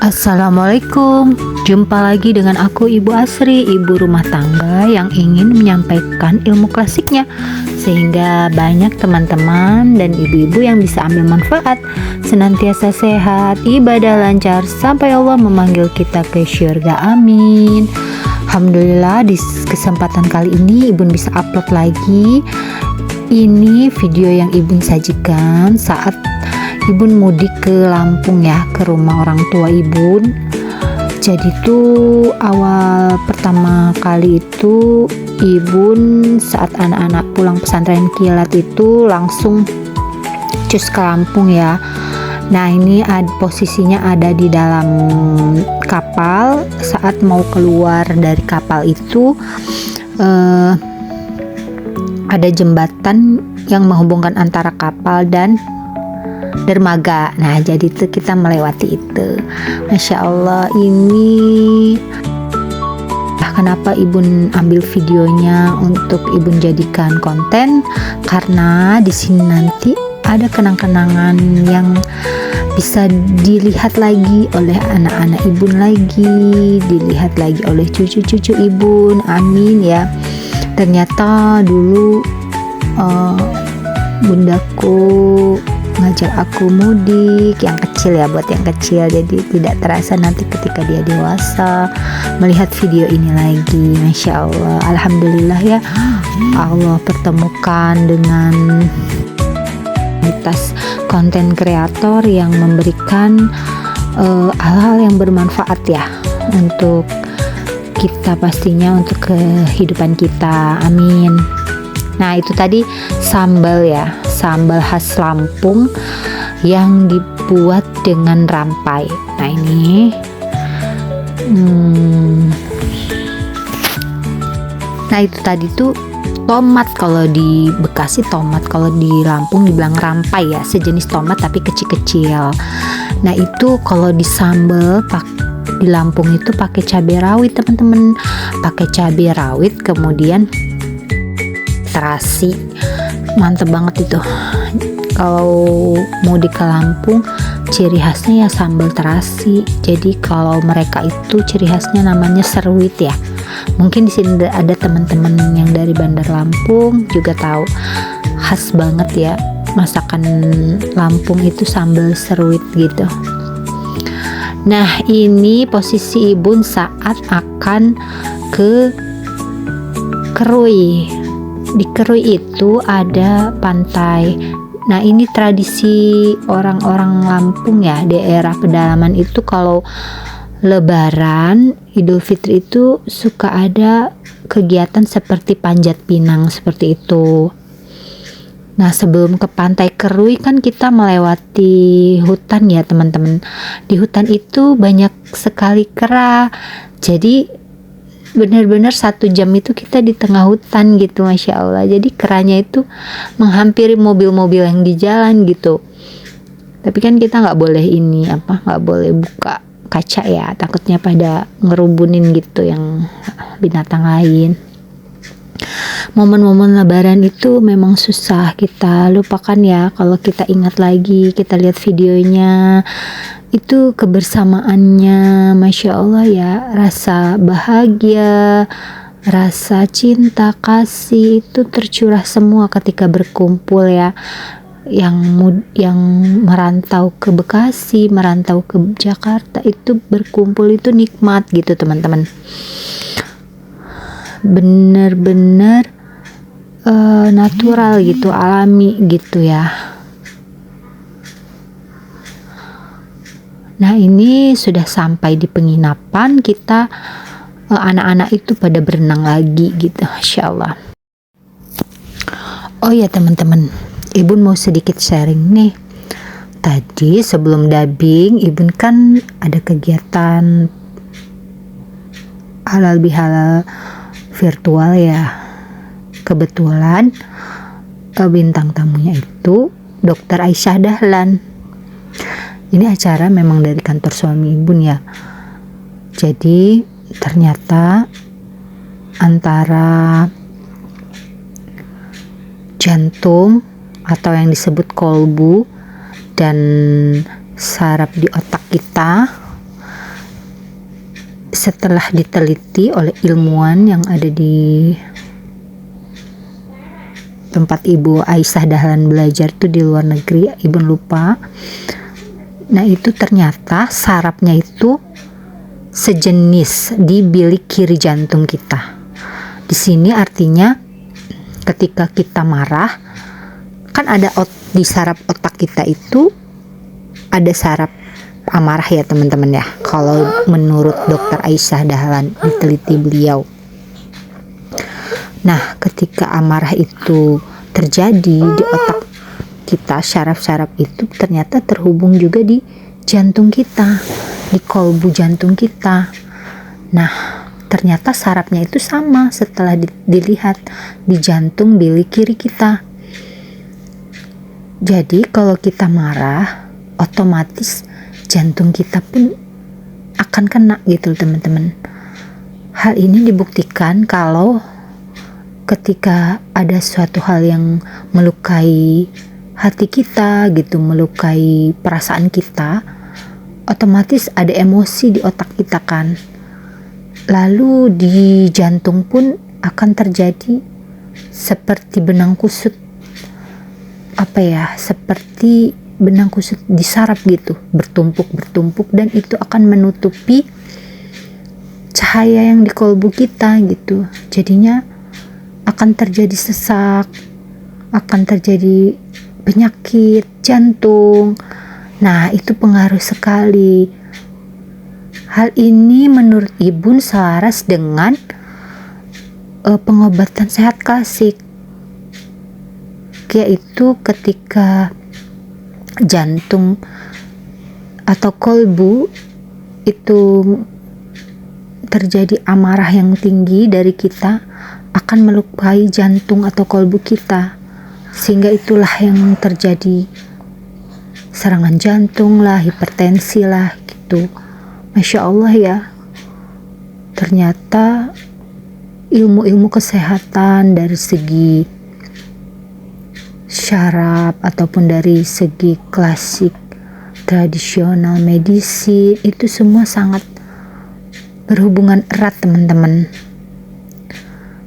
Assalamualaikum, jumpa lagi dengan aku Ibu Asri, ibu rumah tangga yang ingin menyampaikan ilmu klasiknya sehingga banyak teman-teman dan ibu-ibu yang bisa ambil manfaat, senantiasa sehat, ibadah lancar sampai Allah memanggil kita ke syurga, amin. Alhamdulillah di kesempatan kali ini Ibu bisa upload lagi. Ini video yang Ibu sajikan saat Ibu mudik ke Lampung ya, ke rumah orang tua Ibu. Jadi tuh awal pertama kali itu Ibu saat anak-anak pulang pesantren kilat itu langsung cus ke Lampung ya. Nah ini posisinya ada di dalam kapal. Saat mau keluar dari kapal itu ada jembatan yang menghubungkan antara kapal dan dermaga. Nah jadi itu kita melewati itu. Masya Allah, ini kenapa Ibu ambil videonya untuk Ibu jadikan konten, karena di sini nanti ada kenang-kenangan yang bisa dilihat lagi oleh anak-anak Ibu lagi, dilihat lagi oleh cucu-cucu Ibu, amin ya. Ternyata dulu bundaku ngajak aku mudik, yang kecil ya, buat yang kecil, jadi tidak terasa nanti ketika dia dewasa melihat video ini lagi. Masya Allah, alhamdulillah ya, Allah pertemukan dengan komunitas konten kreator yang memberikan hal-hal yang bermanfaat ya untuk kita, pastinya untuk kehidupan kita, amin. Nah itu tadi sambal ya, sambal khas Lampung yang dibuat dengan rampai. Nah ini nah itu tadi tuh tomat, kalau di Bekasi tomat, kalau di Lampung dibilang rampai ya, sejenis tomat tapi kecil-kecil. Nah itu kalau di sambal di Lampung itu pakai cabai rawit teman-teman, pakai cabai rawit, kemudian terasi, mantep banget itu. Kalau mau di ke Lampung ciri khasnya ya sambal terasi. Jadi kalau mereka itu ciri khasnya namanya serwit ya. Mungkin di sini ada teman-teman yang dari Bandar Lampung juga tahu, khas banget ya masakan Lampung itu sambal serwit gitu. Nah ini posisi Ibu saat akan ke Kerui. Di Kerui itu ada pantai. Nah ini tradisi orang-orang Lampung ya, daerah pedalaman itu kalau Lebaran, Idul Fitri itu suka ada kegiatan seperti panjat pinang seperti itu. Nah sebelum ke pantai Kerui kan kita melewati hutan ya teman-teman. Di hutan itu banyak sekali kera. Jadi benar-benar 1 jam itu kita di tengah hutan gitu, Masya Allah. Jadi keranya itu menghampiri mobil-mobil yang di jalan gitu. Tapi kan kita nggak boleh nggak boleh buka kaca ya, takutnya pada ngerubunin gitu yang binatang lain. Momen-momen Lebaran itu memang susah kita lupakan ya. Kalau kita ingat lagi, kita lihat videonya, itu kebersamaannya Masya Allah ya, rasa bahagia, rasa cinta, kasih itu tercurah semua ketika berkumpul ya. Yang merantau ke Bekasi, merantau ke Jakarta, itu berkumpul itu nikmat gitu teman-teman. Bener-bener natural gitu, alami gitu ya. Nah ini sudah sampai di penginapan, kita anak-anak itu pada berenang lagi gitu, Masya Allah. Oh ya teman-teman, Ibu mau sedikit sharing nih. Tadi sebelum dubbing, Ibu kan ada kegiatan halal bihalal virtual ya. Kebetulan bintang tamunya itu Dr. Aisyah Dahlan. Ini acara memang dari kantor suami Ibu ya. Jadi ternyata antara jantung atau yang disebut kolbu dan saraf di otak kita setelah diteliti oleh ilmuwan yang ada di tempat Ibu Aisyah Dahlan belajar tuh di luar negeri, Ibu lupa. Nah itu ternyata sarafnya itu sejenis di bilik kiri jantung kita. Di sini artinya ketika kita marah, kan ada di saraf otak kita itu ada saraf amarah ya teman-teman ya. Kalau menurut Dokter Aisyah Dahlan diteliti beliau. Nah, ketika amarah itu terjadi di otak kita, syaraf-syaraf itu ternyata terhubung juga di jantung kita, di kolbu jantung kita. Nah, ternyata sarafnya itu sama setelah dilihat di jantung bilik kiri kita. Jadi kalau kita marah, otomatis jantung kita pun akan kena gitu teman-teman. Hal ini dibuktikan kalau ketika ada suatu hal yang melukai hati kita gitu, melukai perasaan kita, otomatis ada emosi di otak kita kan. Lalu di jantung pun akan terjadi seperti benang kusut, seperti benang kusut di saraf gitu, bertumpuk dan itu akan menutupi cahaya yang di kolbu kita gitu. Jadinya akan terjadi sesak, akan terjadi penyakit jantung. Nah itu pengaruh sekali. Hal ini menurut Ibu selaras dengan pengobatan sehat klasik, yaitu ketika jantung atau kolbu itu terjadi amarah yang tinggi dari kita, akan melukai jantung atau kolbu kita, sehingga itulah yang terjadi serangan jantung lah, hipertensi lah gitu. Masya Allah ya, ternyata ilmu-ilmu kesehatan dari segi syaraf ataupun dari segi klasik, tradisional, medisi, itu semua sangat berhubungan erat teman-teman.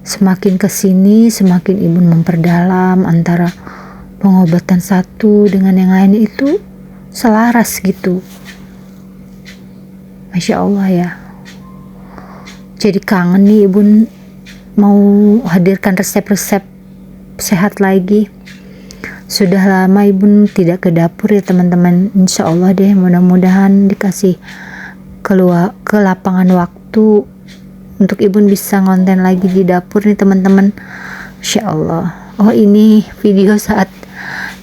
Semakin kesini, semakin Ibu memperdalam antara pengobatan satu dengan yang lainnya itu selaras gitu. Masya Allah ya. Jadi kangen nih Ibu mau hadirkan resep-resep sehat lagi. Sudah lama Ibu tidak ke dapur ya teman-teman. Insya Allah deh, mudah-mudahan dikasih ke lapangan waktu untuk Ibu bisa ngonten lagi di dapur nih teman-teman. Insya Allah. Oh ini video saat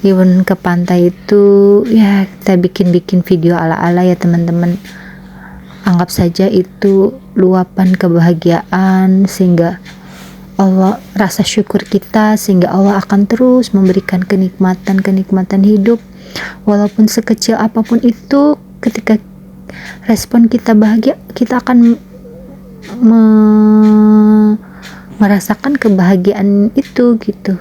Ibu ke pantai itu, ya kita bikin video ala-ala ya teman-teman. Anggap saja itu luapan kebahagiaan, sehingga Allah, rasa syukur kita, sehingga Allah akan terus memberikan kenikmatan hidup walaupun sekecil apapun itu. Ketika respon kita bahagia, kita akan merasakan kebahagiaan itu gitu.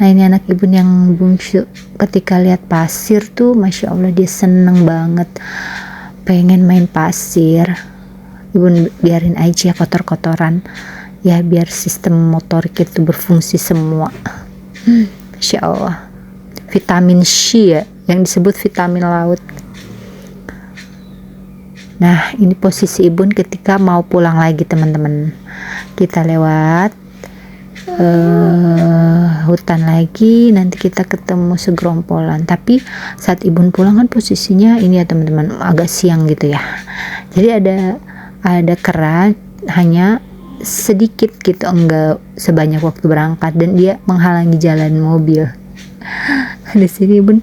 Nah ini anak Ibu yang bungsu, ketika lihat pasir tuh Masya Allah dia seneng banget, pengen main pasir. Ibu biarin aja kotor-kotoran ya, biar sistem motorik itu berfungsi semua. Insya Allah. Vitamin C ya, yang disebut vitamin laut. Nah ini posisi Ibu ketika mau pulang lagi teman-teman. Kita lewat hutan lagi, nanti kita ketemu segerombolan. Tapi saat Ibu pulang kan posisinya ini ya teman-teman, agak siang gitu ya. Jadi ada kera hanya sedikit gitu, enggak sebanyak waktu berangkat, dan dia menghalangi jalan mobil. Di sini Ibu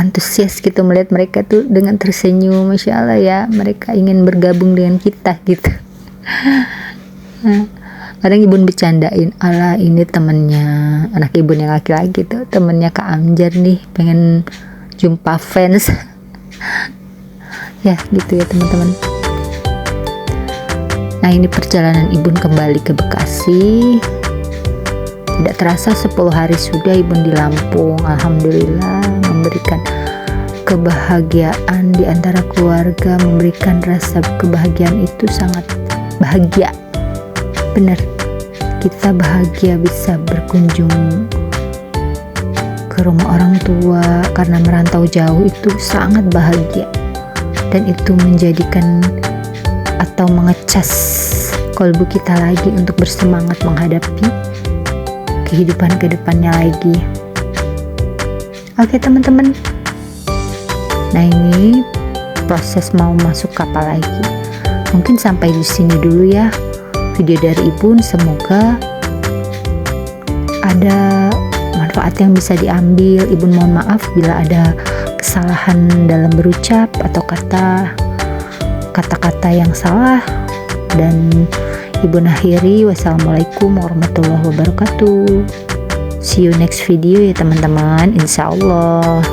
antusias gitu melihat mereka tuh dengan tersenyum. Masya Allah ya, mereka ingin bergabung dengan kita gitu. Nah, kadang Ibu bercandain, ala ini temennya anak Ibu yang laki-laki tuh, temennya Kak Amjar nih, pengen jumpa fans. Ya gitu ya teman-teman. Nah ini perjalanan Ibu kembali ke Bekasi. Tidak terasa 10 hari sudah Ibu di Lampung. Alhamdulillah memberikan kebahagiaan di antara keluarga, memberikan rasa kebahagiaan itu sangat bahagia. Benar, kita bahagia bisa berkunjung ke rumah orang tua karena merantau jauh, itu sangat bahagia. Dan itu menjadikan atau mengecas kalbu kita lagi untuk bersemangat menghadapi kehidupan ke depannya lagi. Oke teman-teman, nah ini proses mau masuk kapal lagi. Mungkin sampai di sini dulu ya video dari Ibu. Semoga ada manfaat yang bisa diambil. Ibu mohon maaf bila ada kesalahan dalam berucap atau kata-kata yang salah, dan Ibu akhiri. Wassalamualaikum warahmatullahi wabarakatuh. See you next video ya teman-teman, insya Allah.